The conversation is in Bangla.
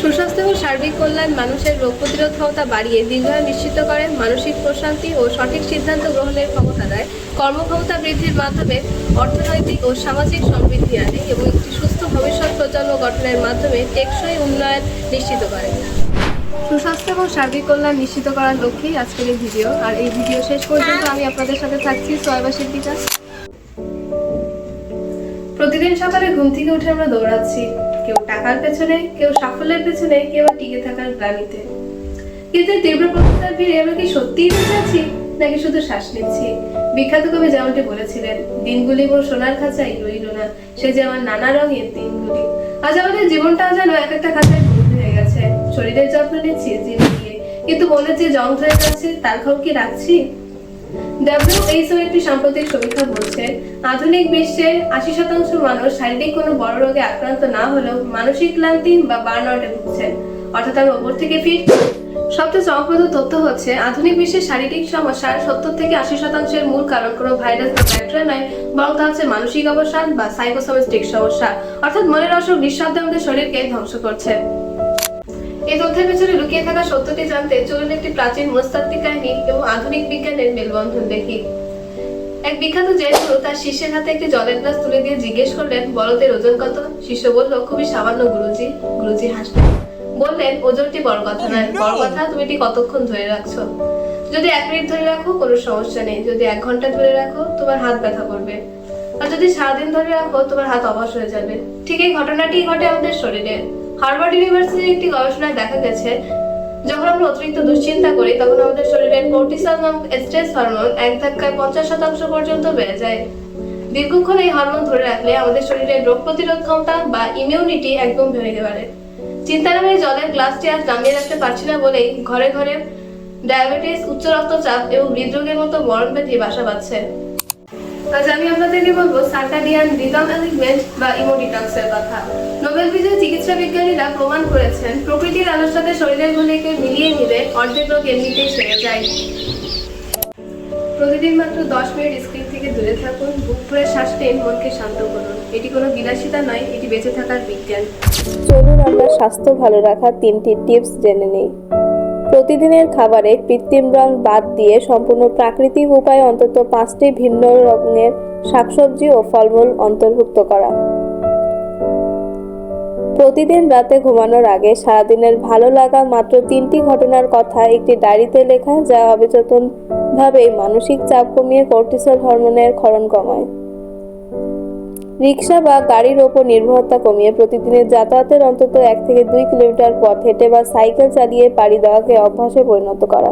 সুস্বাস্থ্য এবং সার্বিক কল্যাণ মানুষের রোগ প্রতিরোধ ক্ষমতা বাড়িয়ে দীর্ঘায়ু নিশ্চিত করে, মানসিক প্রশান্তি ও সঠিক সিদ্ধান্ত গ্রহণের ক্ষমতা দেয়, কর্মক্ষমতা বৃদ্ধির মাধ্যমে অর্থনৈতিক ও সামাজিক সমৃদ্ধি আনে এবং একটি সুস্থ ভবিষ্যৎ প্রজন্ম গঠনের মাধ্যমে টেকসই উন্নয়ন নিশ্চিত করে। সুস্বাস্থ্য এবং সার্বিক কল্যাণ নিশ্চিত করার লক্ষ্যেই আজকের এই ভিডিও। আর এই ভিডিও শেষ পর্যন্ত আমি আপনাদের সাথে থাকছি সোয়াইবা সিদ্দিকা। প্রতিদিন সকালে ঘুম থেকে উঠে আমরা দৌড়াচ্ছি, কেউ টাকার পেছনে, কেউ সাফল্যের পেছনে, কেউ টিকে থাকার গ্লানিতে। কিন্তু তীব্র প্রতিষ্ঠার ভিড়ে আমরা কি সত্যিই বেঁচে আছি নাকি শুধু শ্বাস নিচ্ছি? বিখ্যাত কবি যেমনটি বলেছিলেন, দিনগুলি মোর সোনার খাঁচায় রইল না, সে যে আমার নানা রঙের দিনগুলি। আজ আমাদের জীবনটা যেন এক একটা খাঁচায় বন্দী হয়ে গেছে। শরীরের যত্ন নিচ্ছি জিমে গিয়ে, কিন্তু মনের যে জং ধরে যাচ্ছে তার খবর কি রাখছি? WHO একটি সাম্প্রতিক সমীক্ষা বলছে, আধুনিক বিশ্বে 80% মানুষ শারীরিক কোনো বড় রোগে আক্রান্ত না হলেও মানসিক ক্লান্তি বা বার্নআউটে ভুগছেন। অর্থাৎ আমরা ওপর থেকে ফিট। সবচেয়ে চমকপ্রদ তথ্য হচ্ছে, আধুনিক বিশ্বের শারীরিক সমস্যার 70 থেকে 80% মূল কারণ কোনো ভাইরাস বা ব্যাকটেরিয়া নয়, বরং তা হচ্ছে মানসিক অবসাদ বা সাইকোসোমেটিক সমস্যা। অর্থাৎ মনের অসুখ নিঃশব্দে আমাদের শরীরকে ধ্বংস করছে। এই তথ্যের পেছনে লুকিয়ে থাকা সত্যটি জানতে চলুন একটি প্রাচীন মনস্তাত্ত্বিক কাহিনী এবং আধুনিক বিজ্ঞানের মেলবন্ধন দেখি। এক বিখ্যাত জৈন গুরু তার শিষ্যের হাতে একটি জলের গ্লাস তুলে দিয়ে জিজ্ঞেস করলেন, বলদের ওজন কত? শিষ্য বলল, খুবই সামান্য গুরুজি। গুরুজি হাসলেন, বললেন, ওজনটি বড় কথা নয়, বড় কথা তুমি এটি কতক্ষণ ধরে রাখছো। যদি 1 মিনিট ধরে রাখো কোনো সমস্যা নেই, যদি 1 ঘন্টা ধরে রাখো তোমার হাত ব্যথা করবে, আর যদি সারাদিন ধরে রাখো তোমার হাত অবশ হয়ে যাবে। ঠিক এই ঘটনাটি ঘটে আমাদের শরীরে। হার্ভার্ড ইউনিভার্সিটির একটি গবেষণায় দেখা গেছে, যখন আমরা অতিরিক্ত দুশ্চিন্তা করি তখন আমাদের শরীরের কর্টিসল নামক স্ট্রেস হরমোন এক ধাক্কায় 50% পর্যন্ত বেড়ে যায়। দীর্ঘক্ষণ এই হরমোন ধরে রাখলে আমাদের শরীরের রোগ প্রতিরোধ ক্ষমতা বা ইমিউনিটি একদম ভেঙে পারে। চিন্তা নামে জলের গ্লাসটি আজ নামিয়ে রাখতে পারছি না বলেই ঘরে ঘরে ডায়াবেটিস, উচ্চ রক্তচাপ এবং হৃদরোগের মতো মরণ ব্যাধি বাসা বাঁধছে। আজ আমি আপনাদেরকে বলবো সার্কাডিয়ান রিদম অ্যালিগমেন্ট বা ইমোডিটক্সের কথা। নোবেল বিজয়ী চিকিৎসা বিজ্ঞানীরা প্রমাণ করেছেন, প্রকৃতির আলোর সাথে শরীরের ঘুলিকে মিলিয়ে নিলে অর্ধেক রোগ এমনিতেই সেরে যায়। প্রতিদিন মাত্র 10 মিনিট স্ক্রিন থেকে দূরে থাকুন, বুক ভরে শ্বাস নিন, মনকে শান্ত করুন। এটি কোনো বিলাসিতা নয়, এটি বেঁচে থাকার বিজ্ঞান। চলুন আমরা স্বাস্থ্য ভালো রাখার 3টি টিপস জেনে নিই। প্রতিদিনের খাবারে কৃত্রিম রং বাদ দিয়ে সম্পূর্ণ প্রাকৃতিক উপায়ে অন্তত 5টি ভিন্ন রঙের শাকসবজি ও ফলমূল অন্তর্ভুক্ত করা। প্রতিদিন রাতে ঘুমানোর আগে সারাদিনের ভালো লাগা মাত্র 3টি ঘটনার কথা একটি ডায়েরিতে লেখা, যা অবচেতনভাবে মানসিক চাপ কমিয়ে কর্টিসল হরমোনের ক্ষরণ কমায়। রিক্সা বা গাড়ির ওপর নির্ভরতা কমিয়ে প্রতিদিনের যাতায়াতের অন্তত 1 থেকে 2 কিলোমিটার পথ হেঁটে বা সাইকেল চালিয়ে পাড়ি দেওয়াকে অভ্যাসে পরিণত করা।